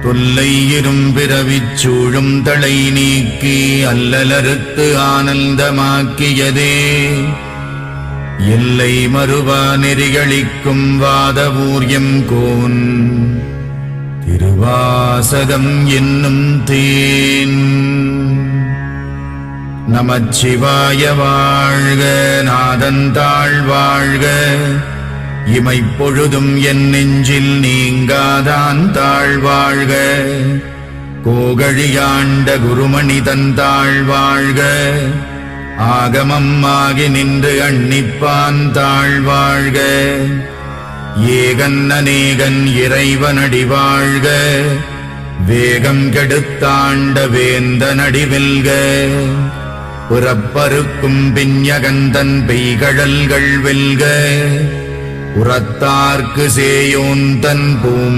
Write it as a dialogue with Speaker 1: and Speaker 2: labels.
Speaker 1: தொல்லை இரும்பிறவிச் சூழும் தளை நீக்கி அல்லலறுத்து ஆனந்தமாக்கியதே எல்லை மறுவா நெறிகளிக்கும் வாதவூர்யம் கோன் திருவாசகம் என்னும் தேன். நமச்சிவாய வாழ்க, நாதந்தாள் வாழ்க, இமைப்பொழுதும் என் நெஞ்சில் நீங்காதான் தாழ்வாழ்க. கோகழியாண்ட குருமணி தந்தாள் வாழ்க, ஆகமம் ஆகி நின்று அன்னிப்பான் தாழ்வாழ்க. ஏகன் அநேகன் இறைவனடி வாழ்க, வேகம் கெடுத்தாண்ட வேந்தனடி வெல்க. புறப்பருக்கும் பிஞகந்தன் பெய்கடல்கள் வெல்க, உரத்தார்க்கு சேயோன் தன் பூம்